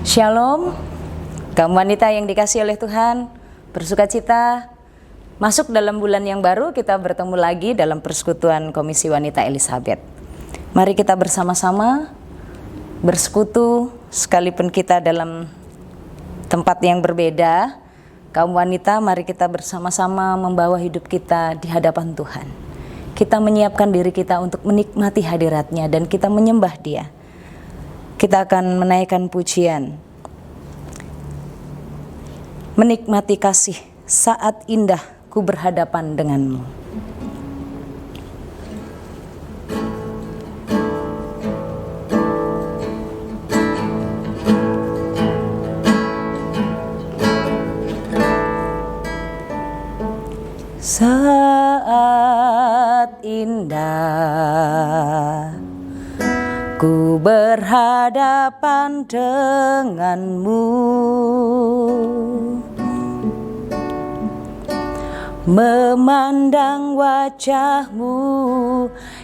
Shalom, kaum wanita yang dikasihi oleh Tuhan, bersukacita masuk dalam bulan yang baru. Kita bertemu lagi dalam persekutuan Komisi Wanita Elizabeth. Mari kita bersama-sama bersekutu, sekalipun kita dalam tempat yang berbeda. Kaum wanita, mari kita bersama-sama membawa hidup kita di hadapan Tuhan. Kita menyiapkan diri kita untuk menikmati hadirat-Nya dan kita menyembah Dia. Kita akan menaikkan pujian, menikmati kasih saat indah ku berhadapan denganmu. Saat indah ku berhadapan denganmu, memandang wajahmu,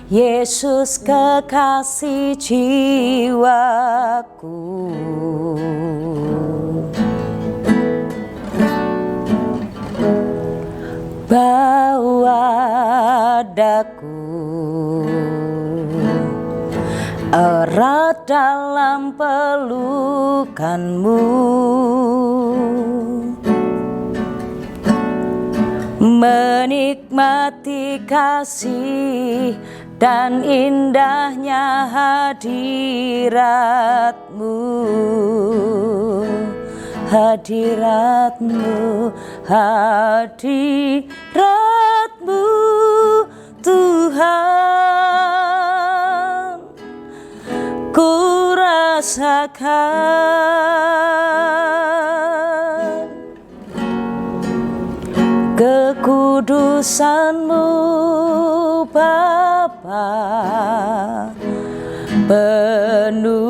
Yesus kekasih jiwaku. Bawa daku erat dalam pelukanmu, menikmati kasih dan indahnya hadirat-Mu, hadirat-Mu, hadirat-Mu Tuhan. Ku rasakan kekudusan-Mu Bapa, penuhiku.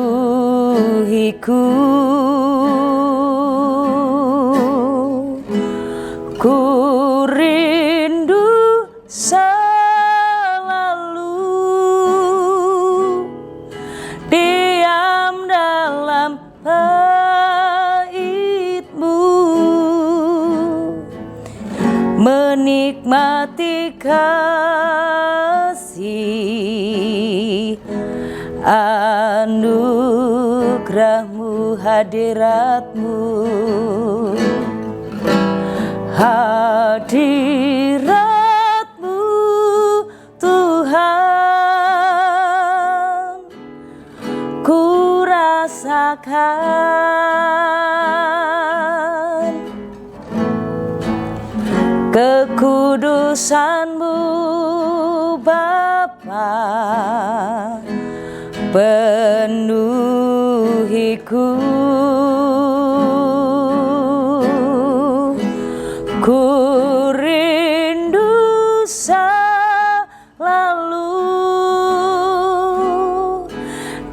Ku rindu menikmati kasih anugerah-Mu, hadirat-Mu, hadirat-Mu Tuhan. Ku rasakan kekudusan-Mu Bapa, penuhiku. Ku rindu selalu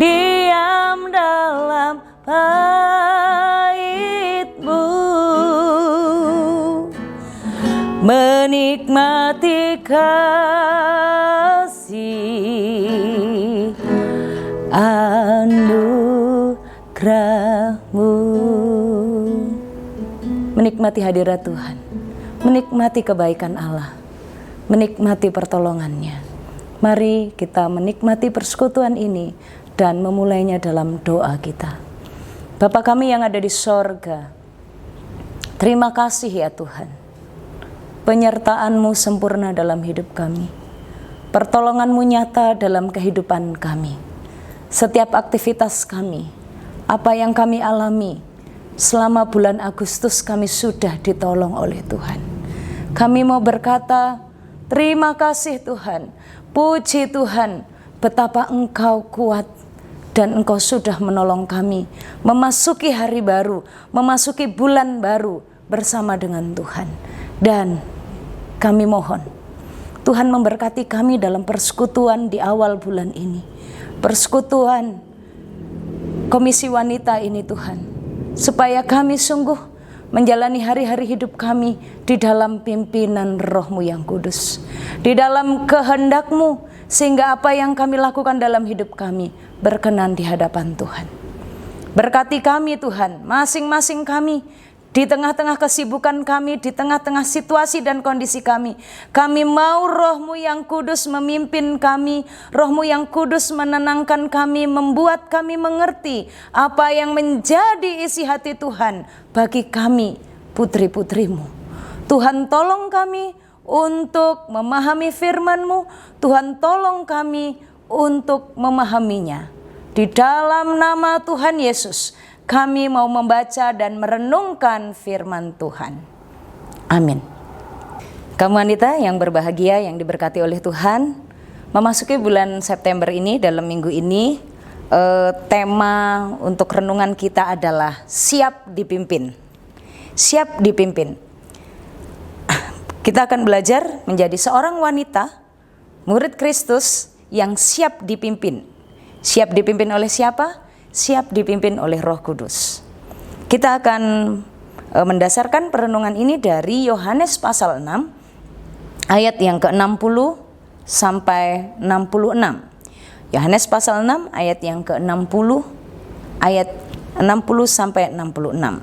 diam dalam bait-Mu, menikmati kasih anugerah-Mu. Menikmati hadirat Tuhan, menikmati kebaikan Allah, menikmati pertolongan-Nya. Mari kita menikmati persekutuan ini dan memulainya dalam doa kita. Bapa kami yang ada di sorga, terima kasih ya Tuhan. Penyertaan-Mu sempurna dalam hidup kami. Pertolongan-Mu nyata dalam kehidupan kami. Setiap aktivitas kami, apa yang kami alami selama bulan Agustus, kami sudah ditolong oleh Tuhan. Kami mau berkata, terima kasih Tuhan, puji Tuhan, betapa Engkau kuat dan Engkau sudah menolong kami memasuki hari baru, memasuki bulan baru bersama dengan Tuhan. Dan kami mohon Tuhan memberkati kami dalam persekutuan di awal bulan ini, persekutuan Komisi Wanita ini Tuhan, supaya kami sungguh menjalani hari-hari hidup kami di dalam pimpinan Roh-Mu yang kudus, di dalam kehendak-Mu, sehingga apa yang kami lakukan dalam hidup kami berkenan di hadapan Tuhan. Berkati kami Tuhan, masing-masing kami, di tengah-tengah kesibukan kami, di tengah-tengah situasi dan kondisi kami. Kami mau Roh-Mu yang kudus memimpin kami, Roh-Mu yang kudus menenangkan kami, membuat kami mengerti apa yang menjadi isi hati Tuhan bagi kami, putri-putri-Mu. Tuhan tolong kami untuk memahami firman-Mu, Tuhan tolong kami untuk memahaminya. Di dalam nama Tuhan Yesus, kami mau membaca dan merenungkan firman Tuhan. Amin. Kamu wanita yang berbahagia, yang diberkati oleh Tuhan, memasuki bulan September ini, dalam minggu ini, tema untuk renungan kita adalah siap dipimpin. Siap dipimpin. Kita akan belajar menjadi seorang wanita, murid Kristus yang siap dipimpin. Siap dipimpin oleh siapa? Siap dipimpin oleh Roh Kudus. Kita akan mendasarkan perenungan ini dari Yohanes pasal 6 ayat yang ke-60 sampai 66. Yohanes pasal 6 ayat yang ke-60 ayat 60 sampai 66.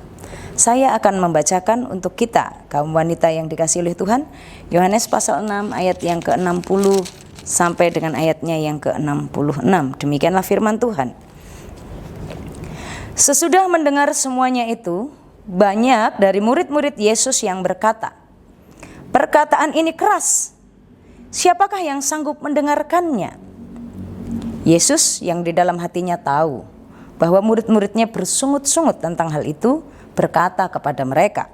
Saya akan membacakan untuk kita, kaum wanita yang dikasihi oleh Tuhan, Yohanes pasal 6 ayat yang ke-60 sampai dengan ayatnya yang ke-66. Demikianlah firman Tuhan. Sesudah mendengar semuanya itu, banyak dari murid-murid Yesus yang berkata, "Perkataan ini keras. Siapakah yang sanggup mendengarkannya?" Yesus yang di dalam hatinya tahu bahwa murid-muridnya bersungut-sungut tentang hal itu, berkata kepada mereka,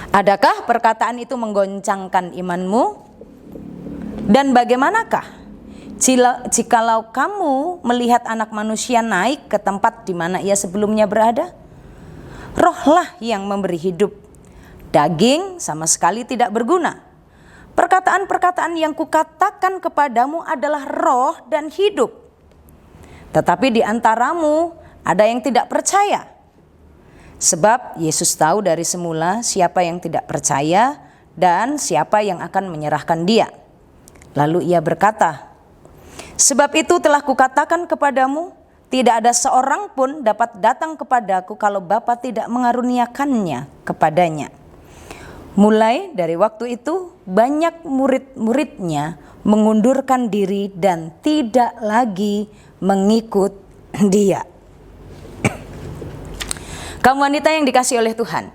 "Adakah perkataan itu menggoncangkan imanmu? Dan bagaimanakah jikalau kamu melihat Anak Manusia naik ke tempat di mana ia sebelumnya berada? Rohlah yang memberi hidup, daging sama sekali tidak berguna. Perkataan-perkataan yang kukatakan kepadamu adalah roh dan hidup. Tetapi di antaramu ada yang tidak percaya." Sebab Yesus tahu dari semula siapa yang tidak percaya dan siapa yang akan menyerahkan Dia. Lalu Ia berkata, "Sebab itu telah kukatakan kepadamu, tidak ada seorang pun dapat datang kepadaku kalau Bapa tidak mengaruniakannya kepadanya." Mulai dari waktu itu banyak murid-muridnya mengundurkan diri dan tidak lagi mengikut Dia. Kamu wanita yang dikasihi oleh Tuhan,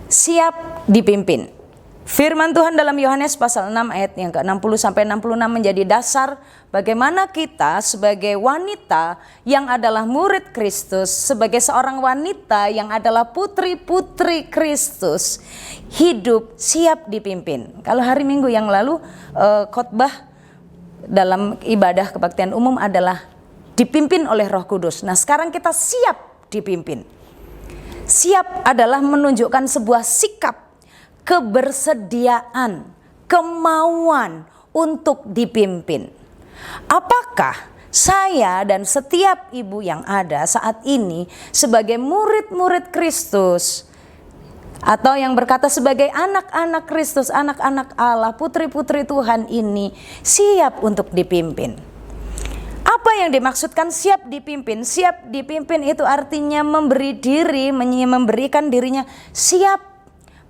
siap dipimpin. Firman Tuhan dalam Yohanes pasal 6 ayat yang ke-60 sampai 66 menjadi dasar bagaimana kita sebagai wanita yang adalah murid Kristus, sebagai seorang wanita yang adalah putri-putri Kristus, hidup siap dipimpin. Kalau hari Minggu yang lalu khotbah dalam ibadah kebaktian umum adalah dipimpin oleh Roh Kudus. Nah, sekarang kita siap dipimpin. Siap adalah menunjukkan sebuah sikap, kebersediaan, kemauan untuk dipimpin. Apakah saya dan setiap ibu yang ada saat ini sebagai murid-murid Kristus, atau yang berkata sebagai anak-anak Kristus, anak-anak Allah, putri-putri Tuhan ini siap untuk dipimpin? Apa yang dimaksudkan siap dipimpin? Siap dipimpin itu artinya memberi diri, memberikan dirinya siap,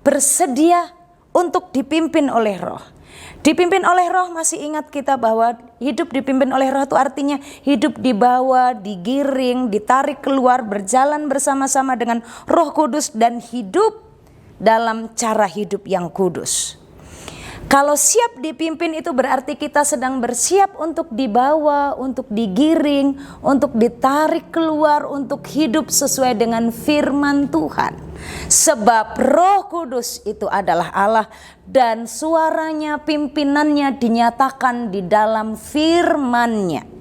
bersedia untuk dipimpin oleh Roh. Dipimpin oleh Roh, masih ingat kita bahwa hidup dipimpin oleh Roh itu artinya hidup dibawa, digiring, ditarik keluar, berjalan bersama-sama dengan Roh Kudus dan hidup dalam cara hidup yang kudus. Kalau siap dipimpin itu berarti kita sedang bersiap untuk dibawa, untuk digiring, untuk ditarik keluar, untuk hidup sesuai dengan firman Tuhan. Sebab Roh Kudus itu adalah Allah dan suaranya, pimpinannya dinyatakan di dalam firman-Nya.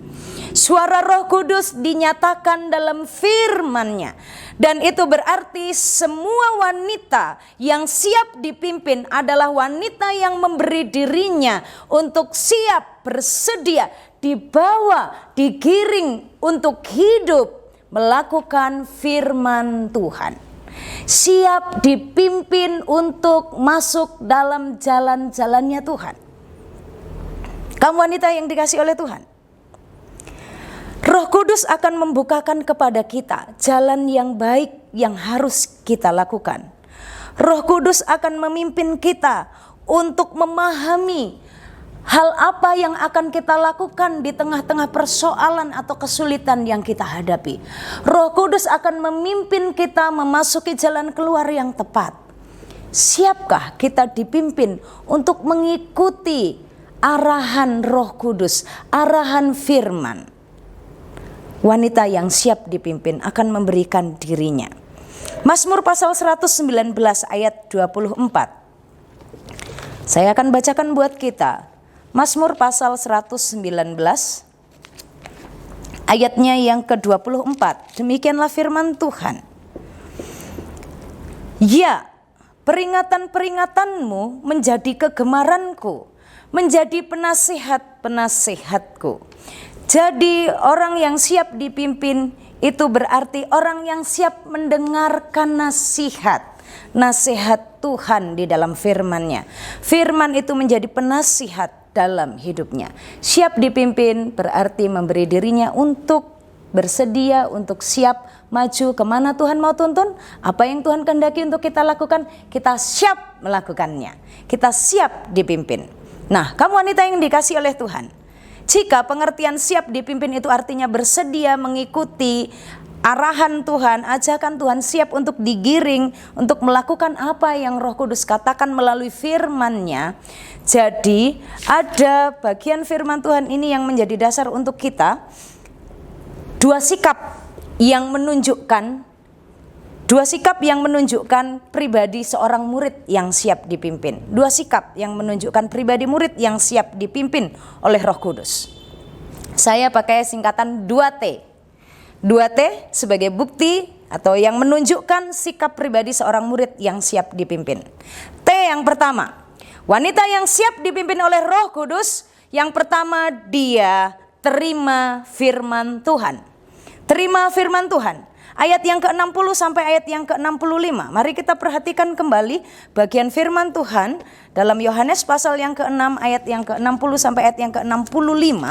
Suara Roh Kudus dinyatakan dalam firman-Nya. Dan itu berarti semua wanita yang siap dipimpin adalah wanita yang memberi dirinya untuk siap, bersedia, dibawa, digiring untuk hidup melakukan firman Tuhan. Siap dipimpin untuk masuk dalam jalan-jalannya Tuhan. Kamu wanita yang dikasihi oleh Tuhan, Roh Kudus akan membukakan kepada kita jalan yang baik yang harus kita lakukan. Roh Kudus akan memimpin kita untuk memahami hal apa yang akan kita lakukan di tengah-tengah persoalan atau kesulitan yang kita hadapi. Roh Kudus akan memimpin kita memasuki jalan keluar yang tepat. Siapkah kita dipimpin untuk mengikuti arahan Roh Kudus, arahan firman? Wanita yang siap dipimpin akan memberikan dirinya. Mazmur pasal 119 ayat 24. Saya akan bacakan buat kita. Mazmur pasal 119 ayatnya yang ke-24. Demikianlah firman Tuhan. Ya, peringatan-peringatanmu menjadi kegemaranku, menjadi penasihat-penasihatku. Jadi orang yang siap dipimpin itu berarti orang yang siap mendengarkan nasihat Tuhan di dalam firman-Nya. Firman itu menjadi penasihat dalam hidupnya. Siap dipimpin berarti memberi dirinya untuk bersedia, untuk siap maju kemana Tuhan mau tuntun. Apa yang Tuhan kehendaki untuk kita lakukan, kita siap melakukannya. Kita siap dipimpin. Nah, kamu wanita yang dikasihi oleh Tuhan, jika pengertian siap dipimpin itu artinya bersedia mengikuti arahan Tuhan, ajakan Tuhan, siap untuk digiring, untuk melakukan apa yang Roh Kudus katakan melalui firman-Nya. Jadi ada bagian firman Tuhan ini yang menjadi dasar untuk kita. Dua sikap yang menunjukkan pribadi seorang murid yang siap dipimpin. Dua sikap yang menunjukkan pribadi murid yang siap dipimpin oleh Roh Kudus. Saya pakai singkatan 2T. 2T sebagai bukti atau yang menunjukkan sikap pribadi seorang murid yang siap dipimpin. T yang pertama, wanita yang siap dipimpin oleh Roh Kudus. Yang pertama, dia terima firman Tuhan. Terima firman Tuhan. Ayat yang ke-60 sampai ayat yang ke-65. Mari kita perhatikan kembali bagian firman Tuhan dalam Yohanes pasal yang ke-6 ayat yang ke-60 sampai ayat yang ke-65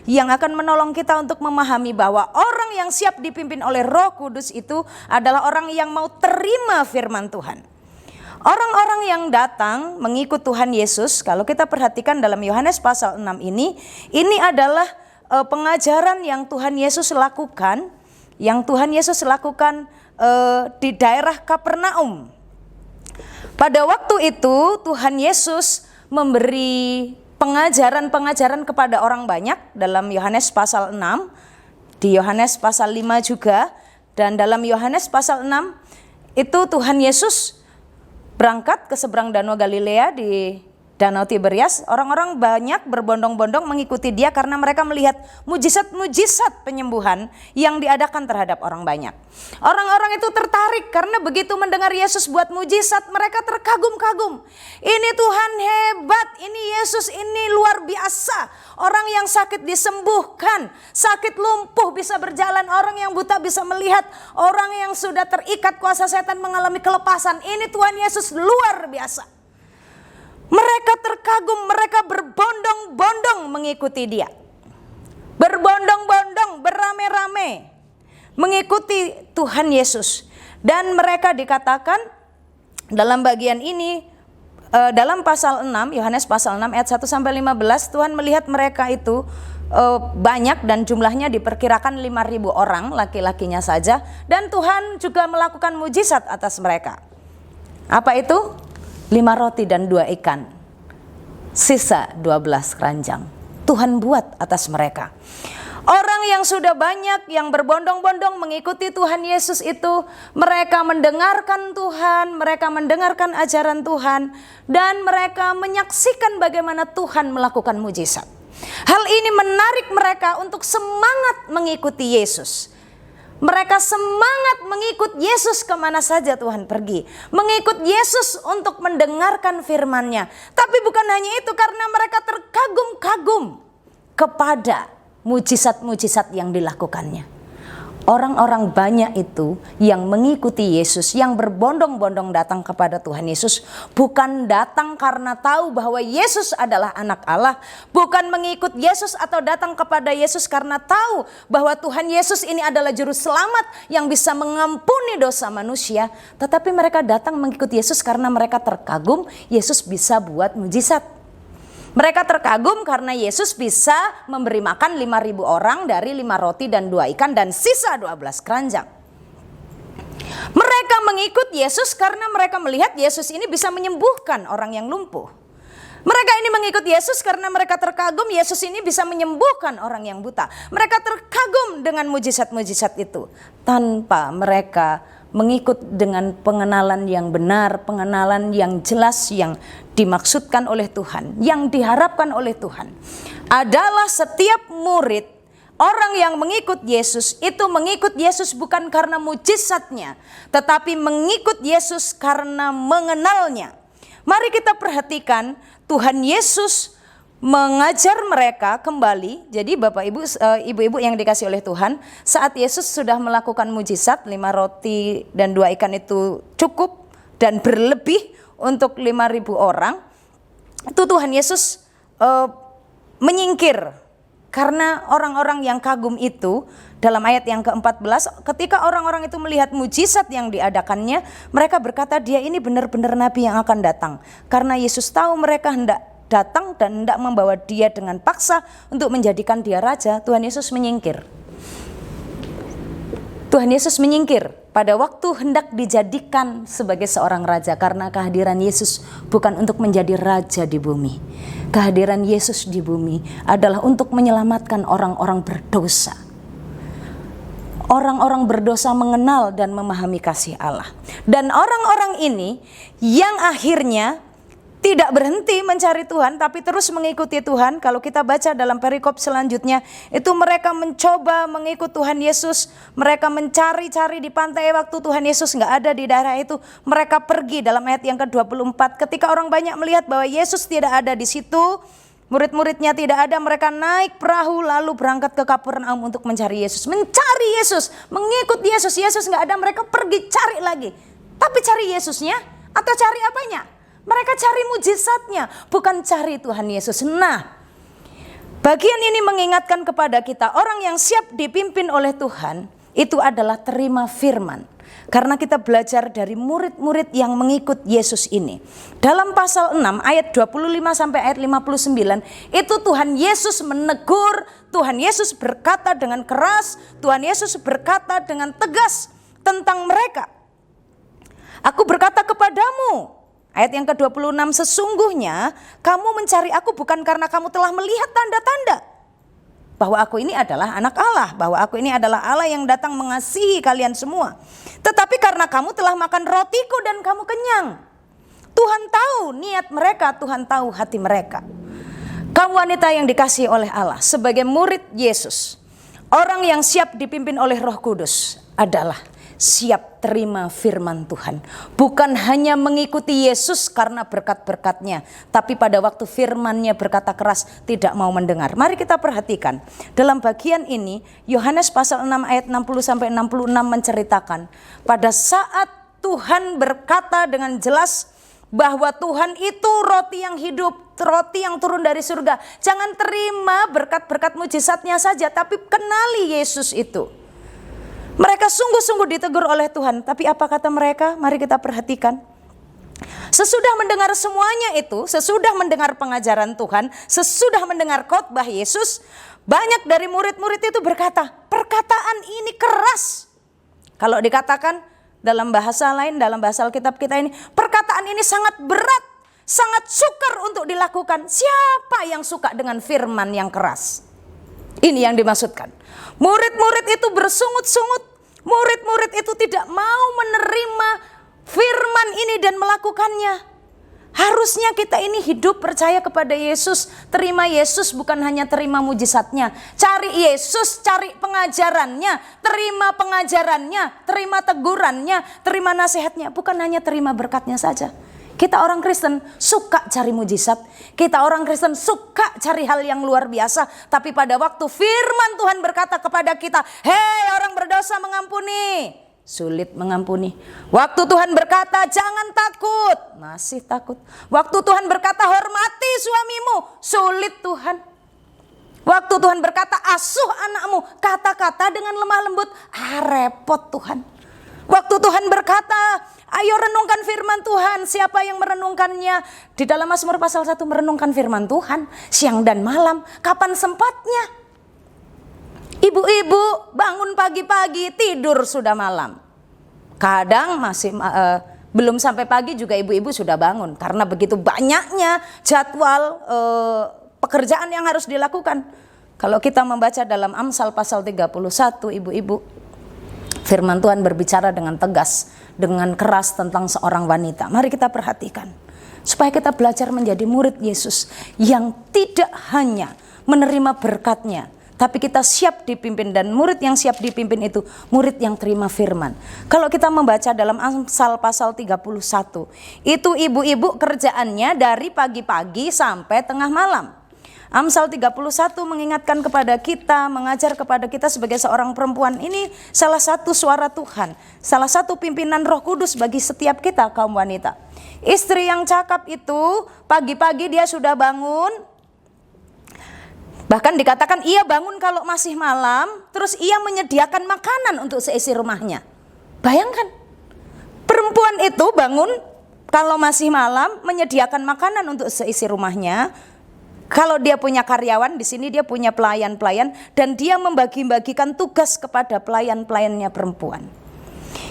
yang akan menolong kita untuk memahami bahwa orang yang siap dipimpin oleh Roh Kudus itu adalah orang yang mau terima firman Tuhan. Orang-orang yang datang mengikut Tuhan Yesus, kalau kita perhatikan dalam Yohanes pasal 6 ini adalah pengajaran yang Tuhan Yesus lakukan. Yang Tuhan Yesus lakukan di daerah Kapernaum. Pada waktu itu Tuhan Yesus memberi pengajaran-pengajaran kepada orang banyak dalam Yohanes pasal 6, di Yohanes pasal 5 juga, dan dalam Yohanes pasal 6 itu Tuhan Yesus berangkat ke seberang Danau Galilea di Danau Tiberias. Orang-orang banyak berbondong-bondong mengikuti dia karena mereka melihat mujizat-mujizat penyembuhan yang diadakan terhadap orang banyak. Orang-orang itu tertarik karena begitu mendengar Yesus buat mujizat, mereka terkagum-kagum. Ini Tuhan hebat, ini Yesus ini luar biasa. Orang yang sakit disembuhkan, sakit lumpuh bisa berjalan, orang yang buta bisa melihat, orang yang sudah terikat kuasa setan mengalami kelepasan. Ini Tuhan Yesus luar biasa. Mereka terkagum, mereka berbondong-bondong mengikuti dia. Berbondong-bondong, beramai-ramai mengikuti Tuhan Yesus. Dan mereka dikatakan dalam bagian ini, dalam pasal 6, Yohanes pasal 6 ayat 1 sampai 15, Tuhan melihat mereka itu banyak dan jumlahnya diperkirakan 5.000 orang, laki-lakinya saja. Dan Tuhan juga melakukan mujizat atas mereka. Apa itu? 5 roti dan 2 ikan, sisa 12 keranjang. Tuhan buat atas mereka. Orang yang sudah banyak, yang berbondong-bondong mengikuti Tuhan Yesus itu, mereka mendengarkan Tuhan, mereka mendengarkan ajaran Tuhan, dan mereka menyaksikan bagaimana Tuhan melakukan mujizat. Hal ini menarik mereka untuk semangat mengikuti Yesus. Mereka semangat mengikut Yesus kemana saja Tuhan pergi. Mengikut Yesus untuk mendengarkan firman-Nya. Tapi bukan hanya itu, karena mereka terkagum-kagum kepada mujizat-mujizat yang dilakukannya. Orang-orang banyak itu yang mengikuti Yesus, yang berbondong-bondong datang kepada Tuhan Yesus, bukan datang karena tahu bahwa Yesus adalah anak Allah, bukan mengikut Yesus atau datang kepada Yesus karena tahu bahwa Tuhan Yesus ini adalah juru selamat yang bisa mengampuni dosa manusia, tetapi mereka datang mengikuti Yesus karena mereka terkagum Yesus bisa buat mujizat. Mereka terkagum karena Yesus bisa memberi makan 5.000 orang dari 5 roti dan 2 ikan dan sisa 12 keranjang. Mereka mengikut Yesus karena mereka melihat Yesus ini bisa menyembuhkan orang yang lumpuh. Mereka ini mengikut Yesus karena mereka terkagum Yesus ini bisa menyembuhkan orang yang buta. Mereka terkagum dengan mujizat-mujizat itu tanpa mereka mengikut dengan pengenalan yang benar, pengenalan yang jelas yang dimaksudkan oleh Tuhan, yang diharapkan oleh Tuhan. Adalah setiap murid, orang yang mengikut Yesus itu mengikut Yesus bukan karena mujizatnya, tetapi mengikut Yesus karena mengenalnya. Mari kita perhatikan Tuhan Yesus mengajar mereka kembali. Jadi Bapak Ibu, ibu-ibu yang dikasih oleh Tuhan, saat Yesus sudah melakukan mujizat 5 roti dan 2 ikan itu cukup dan berlebih untuk 5.000 orang, itu Tuhan Yesus menyingkir karena orang-orang yang kagum itu. Dalam ayat yang ke-14, ketika orang-orang itu melihat mujizat yang diadakannya, mereka berkata dia ini benar-benar nabi yang akan datang. Karena Yesus tahu mereka hendak datang dan hendak membawa dia dengan paksa untuk menjadikan dia raja, Tuhan Yesus menyingkir. Tuhan Yesus menyingkir pada waktu hendak dijadikan sebagai seorang raja, karena kehadiran Yesus bukan untuk menjadi raja di bumi. Kehadiran Yesus di bumi adalah untuk menyelamatkan orang-orang berdosa. Orang-orang berdosa mengenal dan memahami kasih Allah. Dan orang-orang ini yang akhirnya tidak berhenti mencari Tuhan, tapi terus mengikuti Tuhan. Kalau kita baca dalam perikop selanjutnya, itu mereka mencoba mengikut Tuhan Yesus. Mereka mencari-cari di pantai waktu Tuhan Yesus nggak ada di daerah itu. Mereka pergi dalam ayat yang ke-24. Ketika orang banyak melihat bahwa Yesus tidak ada di situ, murid-muridnya tidak ada, mereka naik perahu lalu berangkat ke Kapernaum untuk mencari Yesus. Mencari Yesus, mengikut Yesus. Yesus nggak ada, mereka pergi cari lagi. Tapi cari Yesusnya atau cari apanya? Mereka cari mujizatnya, bukan cari Tuhan Yesus. Nah, bagian ini mengingatkan kepada kita, orang yang siap dipimpin oleh Tuhan itu adalah terima firman. Karena kita belajar dari murid-murid yang mengikut Yesus ini. Dalam pasal 6 ayat 25 sampai ayat 59, itu Tuhan Yesus menegur, Tuhan Yesus berkata dengan keras, Tuhan Yesus berkata dengan tegas tentang mereka. Aku berkata kepadamu, ayat yang ke-26, sesungguhnya kamu mencari aku bukan karena kamu telah melihat tanda-tanda bahwa aku ini adalah anak Allah, bahwa aku ini adalah Allah yang datang mengasihi kalian semua, tetapi karena kamu telah makan rotiku dan kamu kenyang. Tuhan tahu niat mereka, Tuhan tahu hati mereka. Kamu wanita yang dikasihi oleh Allah, sebagai murid Yesus, orang yang siap dipimpin oleh Roh Kudus adalah siap terima firman Tuhan. Bukan hanya mengikuti Yesus karena berkat-berkatnya, tapi pada waktu firman-Nya berkata keras tidak mau mendengar. Mari kita perhatikan. Dalam bagian ini Yohanes pasal 6 ayat 60 sampai 66 menceritakan pada saat Tuhan berkata dengan jelas bahwa Tuhan itu roti yang hidup, roti yang turun dari surga. Jangan terima berkat-berkat mujizatnya saja, tapi kenali Yesus itu. Mereka sungguh-sungguh ditegur oleh Tuhan. Tapi apa kata mereka? Mari kita perhatikan. Sesudah mendengar semuanya itu, sesudah mendengar pengajaran Tuhan, sesudah mendengar khotbah Yesus, banyak dari murid-murid itu berkata, perkataan ini keras. Kalau dikatakan dalam bahasa lain, dalam bahasa Alkitab kita ini, perkataan ini sangat berat, sangat sukar untuk dilakukan. Siapa yang suka dengan firman yang keras? Ini yang dimaksudkan. Murid-murid itu bersungut-sungut. Murid-murid itu tidak mau menerima firman ini dan melakukannya. Harusnya kita ini hidup percaya kepada Yesus. Terima Yesus bukan hanya terima mujizatnya. Cari Yesus, cari pengajarannya. Terima pengajarannya, terima tegurannya, terima nasihatnya. Bukan hanya terima berkatnya saja. Kita orang Kristen suka cari mujizat. Kita orang Kristen suka cari hal yang luar biasa. Tapi pada waktu firman Tuhan berkata kepada kita, hei orang berdosa mengampuni, sulit mengampuni. Waktu Tuhan berkata jangan takut, masih takut. Waktu Tuhan berkata hormati suamimu, sulit Tuhan. Waktu Tuhan berkata asuh anakmu, kata-kata dengan lemah lembut, repot Tuhan. Waktu Tuhan berkata ayo renungkan firman Tuhan, siapa yang merenungkannya? Di dalam Mazmur pasal 1 merenungkan firman Tuhan siang dan malam, kapan sempatnya? Ibu-ibu bangun pagi-pagi, tidur sudah malam. Kadang masih belum sampai pagi juga ibu-ibu sudah bangun, karena begitu banyaknya jadwal pekerjaan yang harus dilakukan. Kalau kita membaca dalam Amsal pasal 31, ibu-ibu, firman Tuhan berbicara dengan tegas, dengan keras tentang seorang wanita. Mari kita perhatikan, supaya kita belajar menjadi murid Yesus yang tidak hanya menerima berkatnya, tapi kita siap dipimpin. Dan murid yang siap dipimpin itu murid yang terima firman. Kalau kita membaca dalam Amsal pasal 31, itu ibu-ibu kerjaannya dari pagi-pagi sampai tengah malam. Amsal 31 mengingatkan kepada kita, mengajar kepada kita sebagai seorang perempuan, ini salah satu suara Tuhan, salah satu pimpinan Roh Kudus bagi setiap kita kaum wanita. Istri yang cakap itu pagi-pagi dia sudah bangun, bahkan dikatakan ia bangun kalau masih malam, terus ia menyediakan makanan untuk seisi rumahnya. Bayangkan, perempuan itu bangun kalau masih malam, menyediakan makanan untuk seisi rumahnya. Kalau dia punya karyawan, di sini dia punya pelayan-pelayan, dan dia membagi-bagikan tugas kepada pelayan-pelayannya perempuan.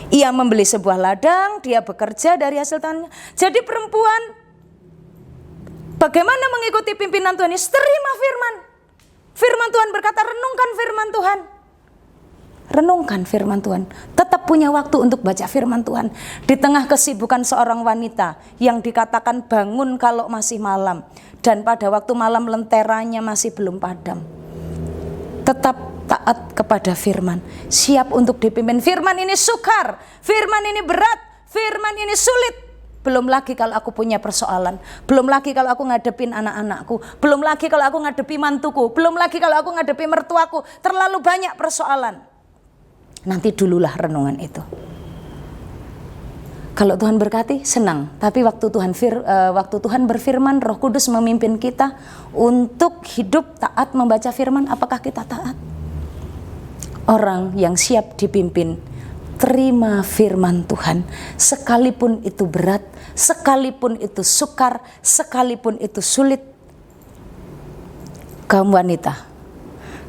Ia membeli sebuah ladang, dia bekerja dari hasil tangannya. Jadi perempuan bagaimana mengikuti pimpinan Tuhan? Terima firman. Firman Tuhan berkata, renungkan firman Tuhan. Renungkan firman Tuhan. Tetap punya waktu untuk baca firman Tuhan. Di tengah kesibukan seorang wanita yang dikatakan bangun kalau masih malam, dan pada waktu malam lenteranya masih belum padam. Tetap taat kepada firman. Siap untuk dipimpin. Firman ini sukar, firman ini berat, firman ini sulit. Belum lagi kalau aku punya persoalan, belum lagi kalau aku ngadepin anak-anakku, belum lagi kalau aku ngadepi mantuku, belum lagi kalau aku ngadepi mertuaku. Terlalu banyak persoalan. Nanti dululah renungan itu. Kalau Tuhan berkati, senang. Tapi waktu Tuhan berfirman, Roh Kudus memimpin kita untuk hidup taat membaca firman, apakah kita taat? Orang yang siap dipimpin, terima firman Tuhan, sekalipun itu berat, sekalipun itu sukar, sekalipun itu sulit. Kaum wanita,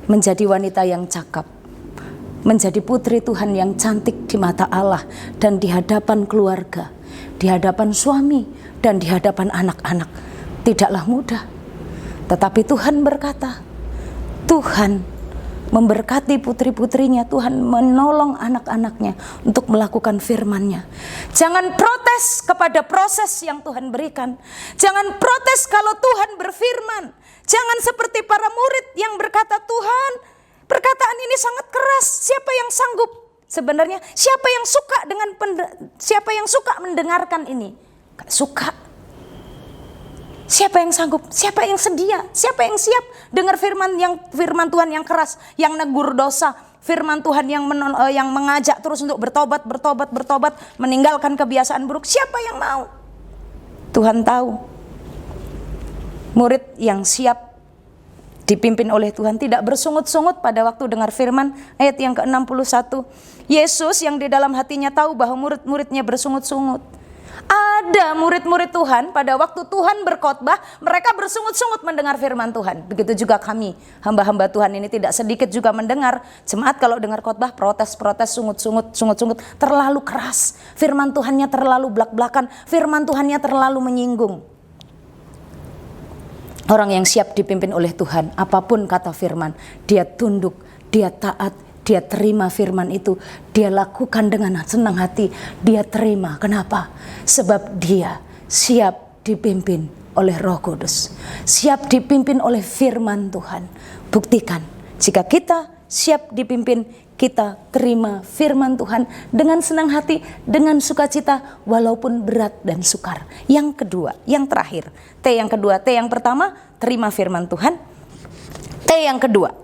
menjadi wanita yang cakap, menjadi putri Tuhan yang cantik di mata Allah dan di hadapan keluarga, di hadapan suami dan di hadapan anak-anak, tidaklah mudah. Tetapi Tuhan berkata, Tuhan memberkati putri-putrinya, Tuhan menolong anak-anaknya untuk melakukan firman-Nya. Jangan protes kepada proses yang Tuhan berikan. Jangan protes kalau Tuhan berfirman. Jangan seperti para murid yang berkata, Tuhan, perkataan ini sangat keras, siapa yang sanggup? Sebenarnya siapa yang suka mendengarkan ini? Gak suka. Siapa yang sanggup? Siapa yang sedia? Siapa yang siap dengar firman Tuhan yang keras, yang negur dosa, firman Tuhan yang mengajak terus untuk bertobat, meninggalkan kebiasaan buruk? Siapa yang mau? Tuhan tahu. Murid yang siap dipimpin oleh Tuhan tidak bersungut-sungut pada waktu dengar firman. Ayat yang ke-61, Yesus yang di dalam hatinya tahu bahwa murid-muridnya bersungut-sungut. Ada murid-murid Tuhan pada waktu Tuhan berkhotbah, mereka bersungut-sungut mendengar firman Tuhan. Begitu juga kami, hamba-hamba Tuhan ini tidak sedikit juga mendengar. Jemaat kalau dengar khotbah protes, sungut-sungut, terlalu keras. Firman Tuhannya terlalu blak-blakan, firman Tuhannya terlalu menyinggung. Orang yang siap dipimpin oleh Tuhan, apapun kata firman, dia tunduk, dia taat, dia terima firman itu, dia lakukan dengan senang hati, dia terima. Kenapa? Sebab dia siap dipimpin oleh Roh Kudus, siap dipimpin oleh firman Tuhan. Buktikan, jika kita siap dipimpin, kita terima firman Tuhan dengan senang hati, dengan sukacita, walaupun berat dan sukar. Yang kedua, yang terakhir, T yang kedua. T yang pertama, terima firman Tuhan. T yang kedua,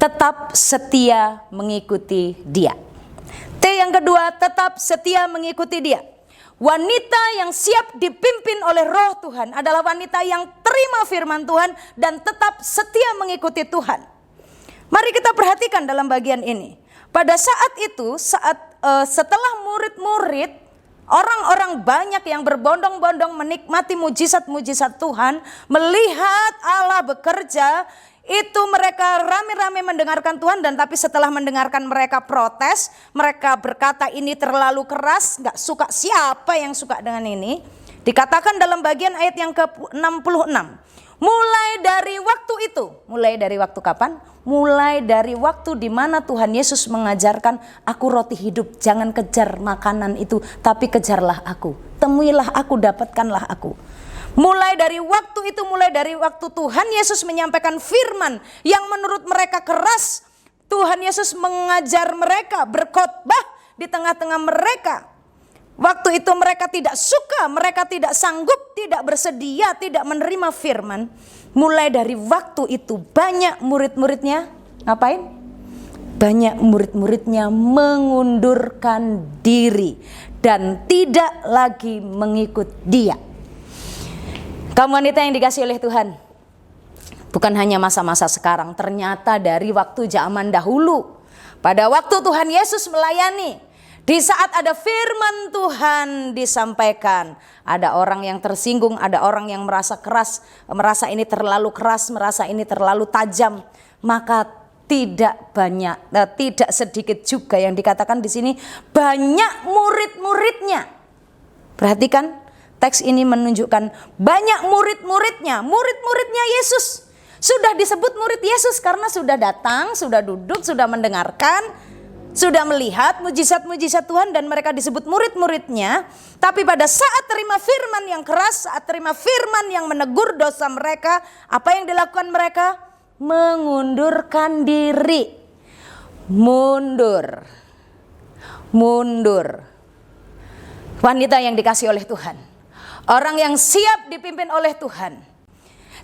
tetap setia mengikuti Dia. T yang kedua, tetap setia mengikuti Dia. Wanita yang siap dipimpin oleh Roh Tuhan adalah wanita yang terima firman Tuhan dan tetap setia mengikuti Tuhan. Mari kita perhatikan dalam bagian ini. Pada saat itu, setelah murid-murid, orang-orang banyak yang berbondong-bondong menikmati mujizat-mujizat Tuhan, melihat Allah bekerja, itu mereka rame-rame mendengarkan Tuhan. Dan tapi setelah mendengarkan mereka protes, mereka berkata ini terlalu keras, gak suka. Siapa yang suka dengan ini? Dikatakan dalam bagian ayat yang ke-66, mulai dari waktu itu. Mulai dari waktu kapan? Mulai dari waktu di mana Tuhan Yesus mengajarkan, aku roti hidup, jangan kejar makanan itu, tapi kejarlah aku. Temuilah aku, dapatkanlah aku. Mulai dari waktu itu, mulai dari waktu Tuhan Yesus menyampaikan firman yang menurut mereka keras, Tuhan Yesus mengajar mereka, berkhotbah di tengah-tengah mereka. Waktu itu mereka tidak suka, mereka tidak sanggup, tidak bersedia, tidak menerima firman. Mulai dari waktu itu banyak murid-muridnya ngapain? Banyak murid-muridnya mengundurkan diri dan tidak lagi mengikut Dia. Kamu wanita yang dikasihi oleh Tuhan, bukan hanya masa-masa sekarang, ternyata dari waktu zaman dahulu, pada waktu Tuhan Yesus melayani, di saat ada firman Tuhan disampaikan, ada orang yang tersinggung, ada orang yang merasa keras, merasa ini terlalu keras, merasa ini terlalu tajam, maka tidak sedikit juga yang dikatakan di sini banyak murid-muridnya. Perhatikan. Teks ini menunjukkan banyak murid-muridnya Yesus. Sudah disebut murid Yesus karena sudah datang, sudah duduk, sudah mendengarkan, sudah melihat mujizat-mujizat Tuhan dan mereka disebut murid-muridnya. Tapi pada saat terima firman yang keras, saat terima firman yang menegur dosa mereka, apa yang dilakukan mereka? Mengundurkan diri. Mundur. Wanita yang dikasihi oleh Tuhan, orang yang siap dipimpin oleh Tuhan,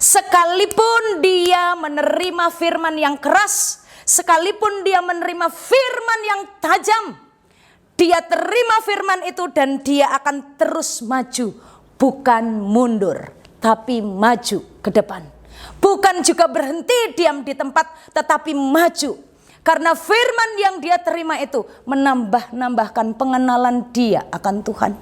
sekalipun dia menerima firman yang keras, sekalipun dia menerima firman yang tajam, dia terima firman itu dan dia akan terus maju, bukan mundur, tapi maju ke depan. Bukan juga berhenti diam di tempat, tetapi maju. Karena firman yang dia terima itu menambahkan pengenalan dia akan Tuhan.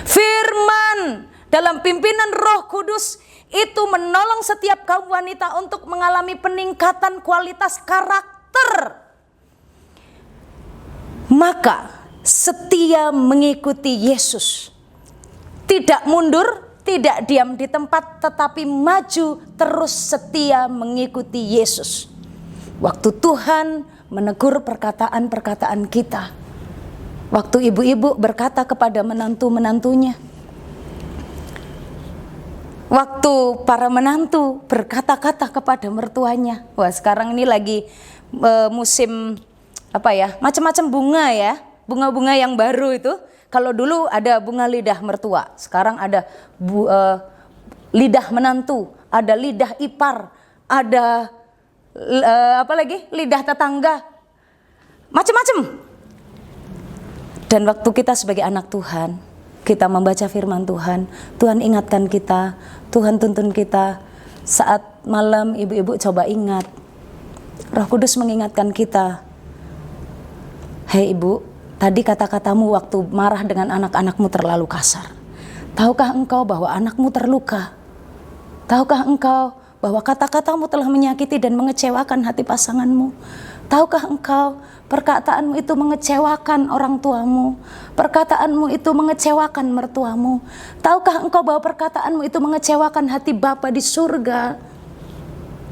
Firman dalam pimpinan Roh Kudus itu menolong setiap kaum wanita untuk mengalami peningkatan kualitas karakter. Maka setia mengikuti Yesus, tidak mundur, tidak diam di tempat, tetapi maju terus setia mengikuti Yesus. Waktu Tuhan menegur perkataan-perkataan kita, waktu ibu-ibu berkata kepada menantu-menantunya, waktu para menantu berkata-kata kepada mertuanya. Wah, sekarang ini lagi musim macam-macam bunga ya, bunga-bunga yang baru itu. Kalau dulu ada bunga lidah mertua, sekarang ada lidah menantu, ada lidah ipar, ada lidah tetangga, macam-macam. Dan waktu kita sebagai anak Tuhan, kita membaca firman Tuhan, Tuhan ingatkan kita, Tuhan tuntun kita. Saat malam ibu-ibu coba ingat, Roh Kudus mengingatkan kita, hei ibu, tadi kata-katamu waktu marah dengan anak-anakmu terlalu kasar. Tahukah engkau bahwa anakmu terluka? Tahukah engkau bahwa kata-katamu telah menyakiti dan mengecewakan hati pasanganmu? Tahukah engkau perkataanmu itu mengecewakan orang tuamu? Perkataanmu itu mengecewakan mertuamu? Tahukah engkau bahwa perkataanmu itu mengecewakan hati Bapa di surga?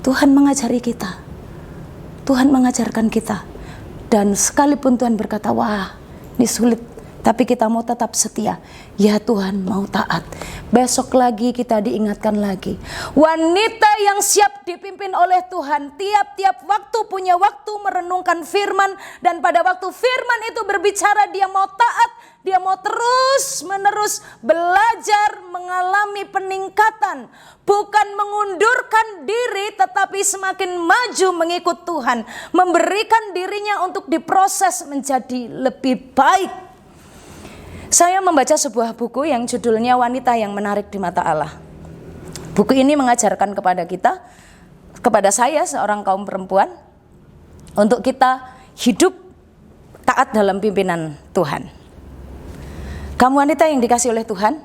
Tuhan mengajari kita. Tuhan mengajarkan kita. Dan sekalipun Tuhan berkata, wah ini sulit, tapi kita mau tetap setia. Ya Tuhan, mau taat. Besok lagi kita diingatkan lagi. Wanita yang siap dipimpin oleh Tuhan, tiap-tiap waktu punya waktu merenungkan firman, dan pada waktu firman itu berbicara, dia mau taat, dia mau terus menerus belajar, mengalami peningkatan, bukan mengundurkan diri, tetapi semakin maju mengikut Tuhan, memberikan dirinya untuk diproses menjadi lebih baik. Saya membaca sebuah buku yang judulnya Wanita yang Menarik di Mata Allah. Buku ini mengajarkan kepada kita, kepada saya seorang kaum perempuan, untuk kita hidup taat dalam pimpinan Tuhan. Kamu wanita yang dikasih oleh Tuhan,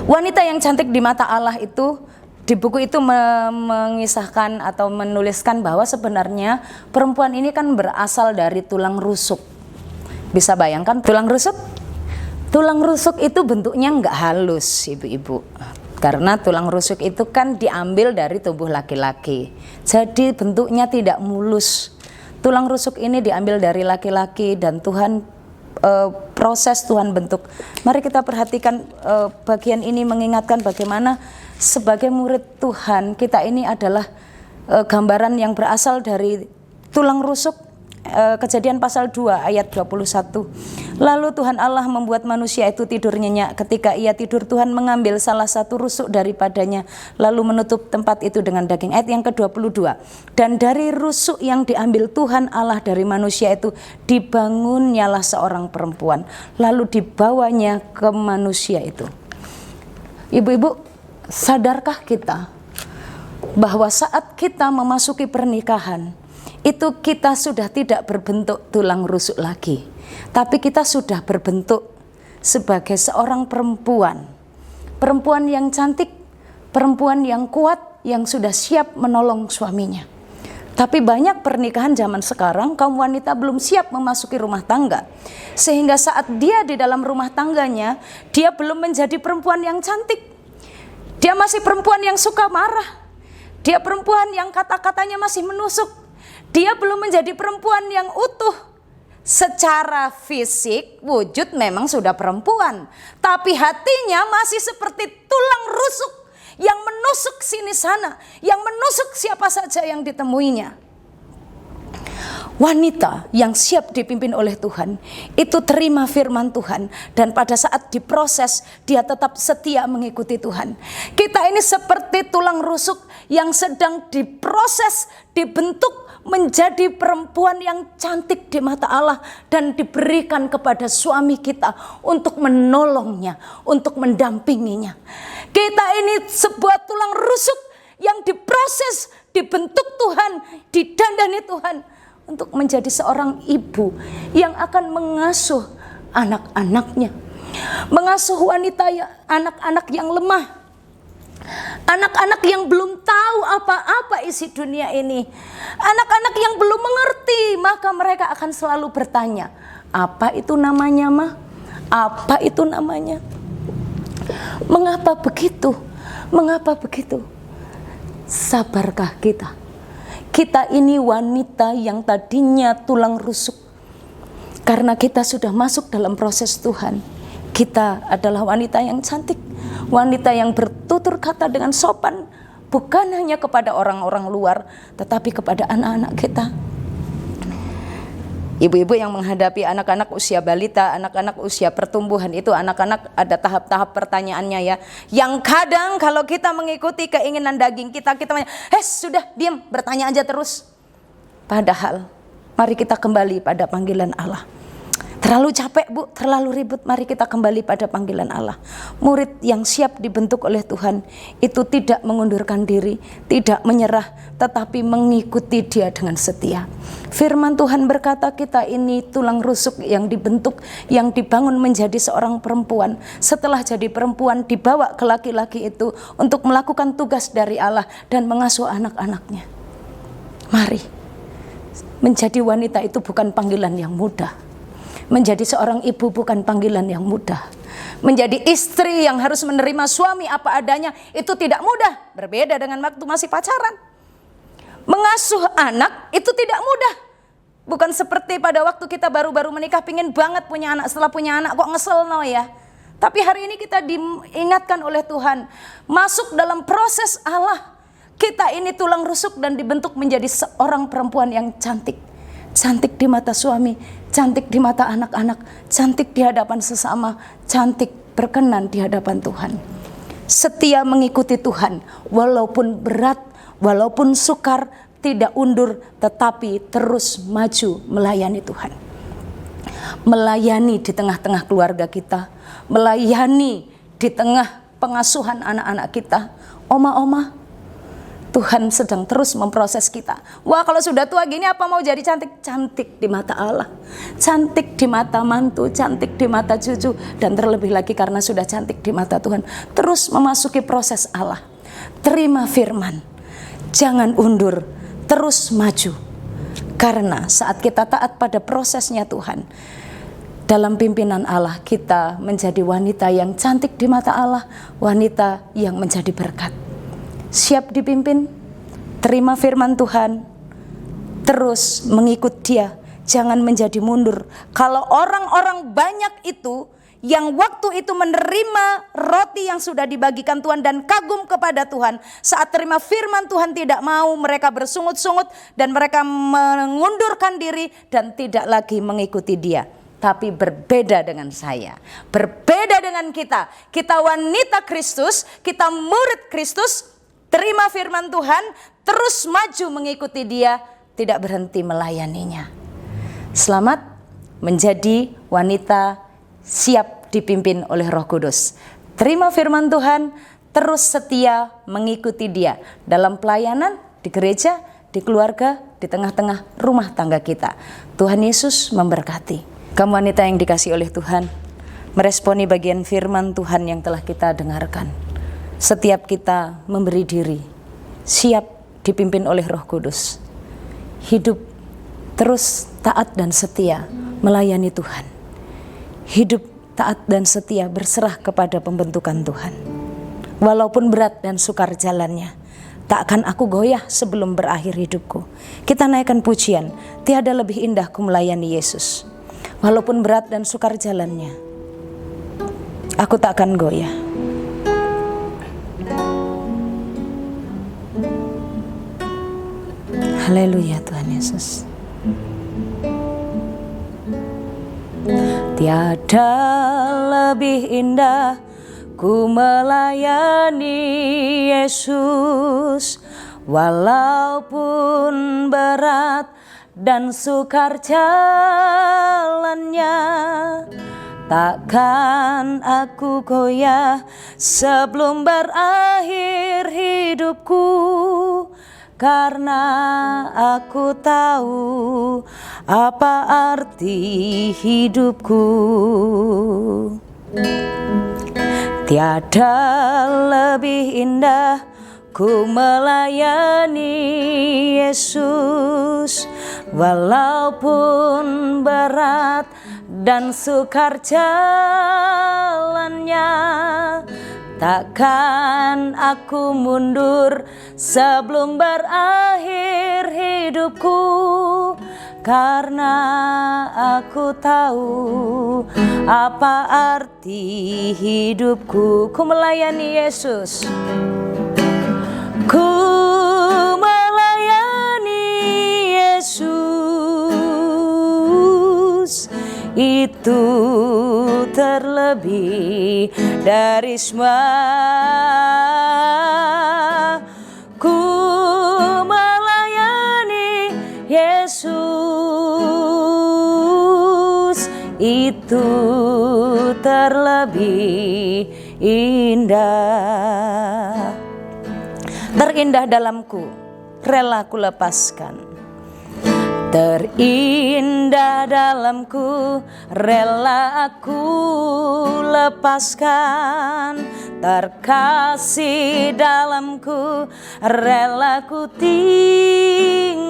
wanita yang cantik di mata Allah itu, di buku itu mengisahkan atau menuliskan bahwa sebenarnya perempuan ini kan berasal dari tulang rusuk. Bisa bayangkan tulang rusuk? Tulang rusuk itu bentuknya nggak halus, ibu-ibu. Karena tulang rusuk itu kan diambil dari tubuh laki-laki. Jadi bentuknya tidak mulus. Tulang rusuk ini diambil dari laki-laki dan Tuhan proses Tuhan bentuk. Mari kita perhatikan bagian ini mengingatkan bagaimana sebagai murid Tuhan kita ini adalah gambaran yang berasal dari tulang rusuk. Kejadian pasal 2 ayat 21. Lalu Tuhan Allah membuat manusia itu tidur nyenyak. Ketika ia tidur, Tuhan mengambil salah satu rusuk daripadanya, lalu menutup tempat itu dengan daging. Ayat yang ke-22. Dan dari rusuk yang diambil Tuhan Allah dari manusia itu, dibangunnyalah seorang perempuan, lalu dibawanya ke manusia itu. Ibu-ibu, sadarkah kita bahwa saat kita memasuki pernikahan, itu kita sudah tidak berbentuk tulang rusuk lagi, tapi kita sudah berbentuk sebagai seorang perempuan. Perempuan yang cantik, perempuan yang kuat, yang sudah siap menolong suaminya. Tapi banyak pernikahan zaman sekarang, kaum wanita belum siap memasuki rumah tangga. Sehingga saat dia di dalam rumah tangganya, dia belum menjadi perempuan yang cantik. Dia masih perempuan yang suka marah. Dia perempuan yang kata-katanya masih menusuk. Dia belum menjadi perempuan yang utuh. Secara fisik, wujud memang sudah perempuan, tapi hatinya masih seperti tulang rusuk yang menusuk sini sana, yang menusuk siapa saja yang ditemuinya. Wanita yang siap dipimpin oleh Tuhan, itu terima firman Tuhan, dan pada saat diproses, dia tetap setia mengikuti Tuhan. Kita ini seperti tulang rusuk yang sedang diproses, dibentuk menjadi perempuan yang cantik di mata Allah, dan diberikan kepada suami kita untuk menolongnya, untuk mendampinginya. Kita ini sebuah tulang rusuk yang diproses, dibentuk Tuhan, didandani Tuhan, untuk menjadi seorang ibu yang akan mengasuh anak-anaknya, mengasuh wanita, anak-anak yang lemah, anak-anak yang belum tahu apa-apa isi dunia ini, anak-anak yang belum mengerti, maka mereka akan selalu bertanya, apa itu namanya, Ma? Apa itu namanya? Mengapa begitu? Mengapa begitu? Sabarkah kita? Kita ini wanita yang tadinya tulang rusuk. Karena kita sudah masuk dalam proses Tuhan, kita adalah wanita yang cantik, wanita yang bertutur kata dengan sopan, bukan hanya kepada orang-orang luar, tetapi kepada anak-anak kita. Ibu-ibu yang menghadapi anak-anak usia balita, anak-anak usia pertumbuhan, itu anak-anak ada tahap-tahap pertanyaannya ya. Yang kadang kalau kita mengikuti keinginan daging kita sudah diam, bertanya aja terus. Padahal mari kita kembali pada panggilan Allah. Terlalu capek Bu, terlalu ribut, mari kita kembali pada panggilan Allah. Murid yang siap dibentuk oleh Tuhan itu tidak mengundurkan diri, tidak menyerah, tetapi mengikuti Dia dengan setia. Firman Tuhan berkata kita ini tulang rusuk yang dibentuk, yang dibangun menjadi seorang perempuan. Setelah jadi perempuan dibawa ke laki-laki itu untuk melakukan tugas dari Allah dan mengasuh anak-anaknya. Mari, menjadi wanita itu bukan panggilan yang mudah. Menjadi seorang ibu bukan panggilan yang mudah. Menjadi istri yang harus menerima suami apa adanya itu tidak mudah. Berbeda dengan waktu masih pacaran. Mengasuh anak itu tidak mudah. Bukan seperti pada waktu kita baru-baru menikah, pingin banget punya anak, setelah punya anak kok ngesel no ya. Tapi hari ini kita diingatkan oleh Tuhan, masuk dalam proses Allah. Kita ini tulang rusuk dan dibentuk menjadi seorang perempuan yang cantik. Cantik di mata suami, cantik di mata anak-anak, cantik di hadapan sesama, cantik berkenan di hadapan Tuhan. Setia mengikuti Tuhan, walaupun berat, walaupun sukar, tidak undur, tetapi terus maju melayani Tuhan. Melayani di tengah-tengah keluarga kita, melayani di tengah pengasuhan anak-anak kita. Oma-oma, Tuhan sedang terus memproses kita. Wah, kalau sudah tua gini apa mau jadi cantik? Cantik di mata Allah, cantik di mata mantu, cantik di mata cucu, dan terlebih lagi karena sudah cantik di mata Tuhan. Terus memasuki proses Allah. Terima firman, jangan undur, terus maju. Karena saat kita taat pada prosesnya Tuhan, dalam pimpinan Allah, kita menjadi wanita yang cantik di mata Allah, wanita yang menjadi berkat. Siap dipimpin, terima firman Tuhan, terus mengikut Dia, jangan menjadi mundur. Kalau orang-orang banyak itu yang waktu itu menerima roti yang sudah dibagikan Tuhan dan kagum kepada Tuhan, saat terima firman Tuhan tidak mau, mereka bersungut-sungut dan mereka mengundurkan diri dan tidak lagi mengikuti Dia. Tapi berbeda dengan saya, berbeda dengan kita. Kita wanita Kristus, kita murid Kristus, terima firman Tuhan, terus maju mengikuti Dia, tidak berhenti melayaninya. Selamat menjadi wanita siap dipimpin oleh Roh Kudus. Terima firman Tuhan, terus setia mengikuti Dia dalam pelayanan di gereja, di keluarga, di tengah-tengah rumah tangga kita. Tuhan Yesus memberkati. Kamu wanita yang dikasihi oleh Tuhan, meresponi bagian firman Tuhan yang telah kita dengarkan. Setiap kita memberi diri, siap dipimpin oleh Roh Kudus. Hidup terus taat dan setia melayani Tuhan. Hidup taat dan setia berserah kepada pembentukan Tuhan. Walaupun berat dan sukar jalannya, tak akan aku goyah sebelum berakhir hidupku. Kita naikkan pujian, tiada lebih indah ku melayani Yesus. Walaupun berat dan sukar jalannya, aku tak akan goyah. Haleluya Tuhan Yesus. Tiada lebih indah ku melayani Yesus, walaupun berat dan sukar jalannya, takkan aku goyah sebelum berakhir hidupku. Karena aku tahu apa arti hidupku. Tiada lebih indah ku melayani Yesus, walaupun berat dan sukar jalannya, takkan aku mundur sebelum berakhir hidupku. Karena aku tahu apa arti hidupku. Ku melayani Yesus. Ku melayani Yesus, itu terlebih dari semua. Ku melayani Yesus, itu terlebih indah. Terindah dalamku, rela ku lepaskan. Terindah dalamku, rela aku lepaskan. Terkasih dalamku, rela ku tinggalkan.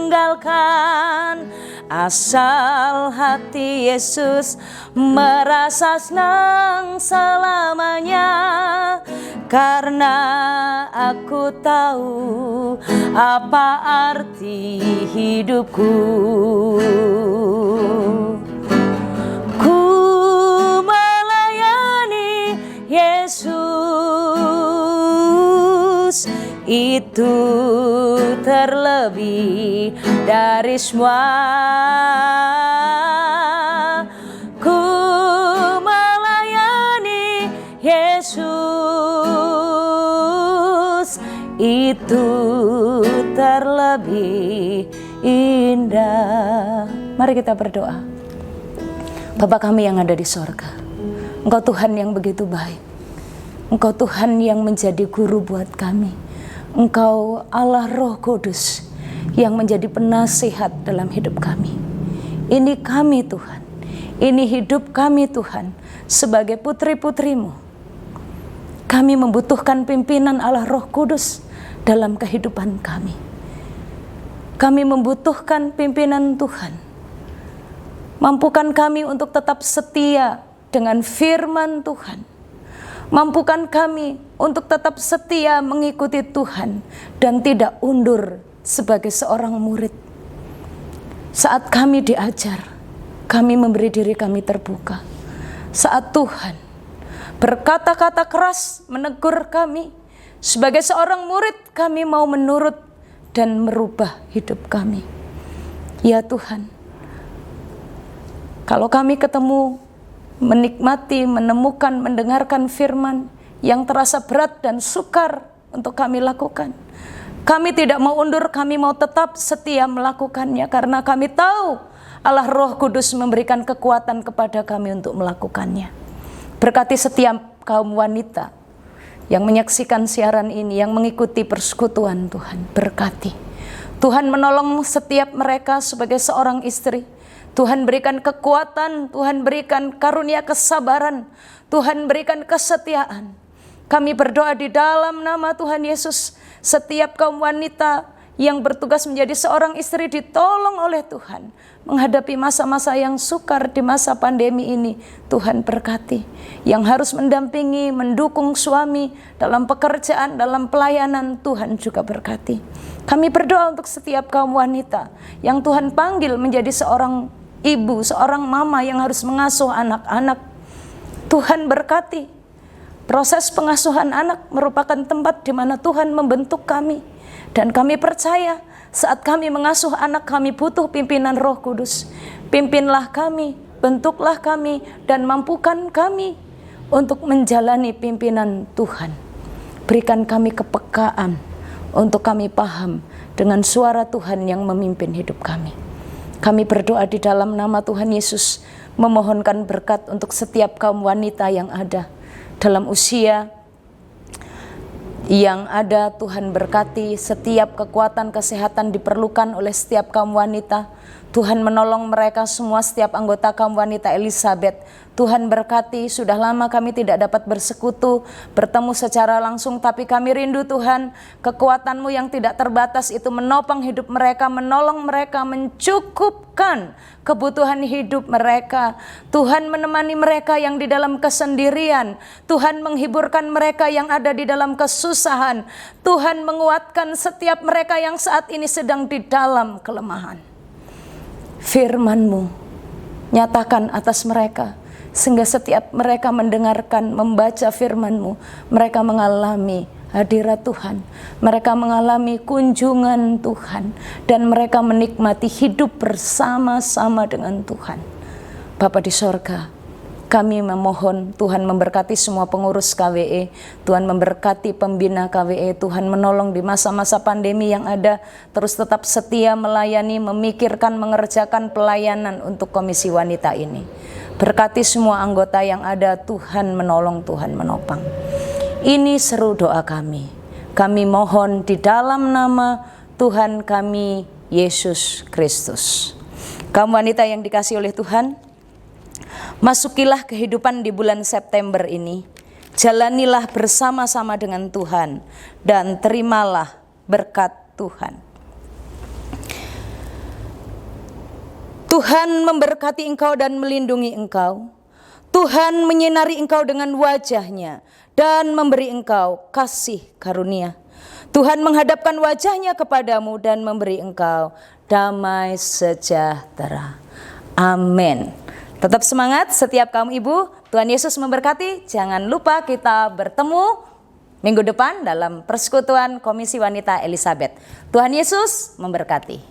Asal hati Yesus merasa senang selamanya. karena aku tahu apa arti hidupku. Ku melayani Yesus, itu terlebih dari semua. Ku melayani Yesus, itu terlebih indah. Mari kita berdoa. Bapa kami yang ada di sorga, Engkau Tuhan yang begitu baik. Engkau Tuhan yang menjadi guru buat kami. Engkau Allah Roh Kudus yang menjadi penasihat dalam hidup kami. Ini kami Tuhan, ini hidup kami Tuhan sebagai putri-putrimu. Kami membutuhkan pimpinan Allah Roh Kudus dalam kehidupan kami. Kami membutuhkan pimpinan Tuhan. Mampukan kami untuk tetap setia dengan firman Tuhan. Mampukan kami untuk tetap setia mengikuti Tuhan dan tidak undur sebagai seorang murid. Saat kami diajar, kami memberi diri kami terbuka. Saat Tuhan berkata-kata keras menegur kami, sebagai seorang murid kami mau menurut dan merubah hidup kami. Ya Tuhan, kalau kami ketemu, menikmati, menemukan, mendengarkan firman yang terasa berat dan sukar untuk kami lakukan, kami tidak mau undur, kami mau tetap setia melakukannya karena kami tahu Allah Roh Kudus memberikan kekuatan kepada kami untuk melakukannya. Berkati setiap kaum wanita yang menyaksikan siaran ini, yang mengikuti persekutuan Tuhan, berkati. Tuhan menolong setiap mereka sebagai seorang istri. Tuhan berikan kekuatan, Tuhan berikan karunia kesabaran, Tuhan berikan kesetiaan. Kami berdoa di dalam nama Tuhan Yesus, setiap kaum wanita yang bertugas menjadi seorang istri ditolong oleh Tuhan menghadapi masa-masa yang sukar di masa pandemi ini. Tuhan berkati yang harus mendampingi, mendukung suami dalam pekerjaan, dalam pelayanan, Tuhan juga berkati. Kami berdoa untuk setiap kaum wanita yang Tuhan panggil menjadi seorang ibu, seorang mama yang harus mengasuh anak-anak. Tuhan berkati. Proses pengasuhan anak merupakan tempat di mana Tuhan membentuk kami. Dan kami percaya saat kami mengasuh anak, kami butuh pimpinan Roh Kudus. Pimpinlah kami, bentuklah kami, dan mampukan kami untuk menjalani pimpinan Tuhan. Berikan kami kepekaan untuk kami paham dengan suara Tuhan yang memimpin hidup kami. Kami berdoa di dalam nama Tuhan Yesus, memohonkan berkat untuk setiap kaum wanita yang ada dalam usia yang ada. Tuhan berkati setiap kekuatan kesehatan diperlukan oleh setiap kaum wanita. Tuhan menolong mereka semua, setiap anggota kaum wanita Elizabeth. Tuhan berkati, sudah lama kami tidak dapat bersekutu, bertemu secara langsung, tapi kami rindu Tuhan, kekuatan-Mu yang tidak terbatas itu menopang hidup mereka, menolong mereka, mencukupkan kebutuhan hidup mereka. Tuhan menemani mereka yang di dalam kesendirian. Tuhan menghiburkan mereka yang ada di dalam kesusahan. Tuhan menguatkan setiap mereka yang saat ini sedang di dalam kelemahan. Firman-Mu nyatakan atas mereka, sehingga setiap mereka mendengarkan, membaca firman-Mu, mereka mengalami hadirat Tuhan, mereka mengalami kunjungan Tuhan, dan mereka menikmati hidup bersama-sama dengan Tuhan. Bapa di sorga, kami memohon Tuhan memberkati semua pengurus KWE, Tuhan memberkati pembina KWE, Tuhan menolong di masa-masa pandemi yang ada, terus tetap setia melayani, memikirkan, mengerjakan pelayanan untuk komisi wanita ini. Berkati semua anggota yang ada, Tuhan menolong, Tuhan menopang. Ini seru doa kami. Kami mohon di dalam nama Tuhan kami, Yesus Kristus. Kaum wanita yang dikasihi oleh Tuhan, masukilah kehidupan di bulan September ini. Jalanilah bersama-sama dengan Tuhan dan terimalah berkat Tuhan. Tuhan memberkati engkau dan melindungi engkau. Tuhan menyinari engkau dengan wajah-Nya dan memberi engkau kasih karunia. Tuhan menghadapkan wajah-Nya kepadamu dan memberi engkau damai sejahtera. Amin. Tetap semangat setiap kaum ibu. Tuhan Yesus memberkati. Jangan lupa kita bertemu minggu depan dalam persekutuan Komisi Wanita Elizabeth. Tuhan Yesus memberkati.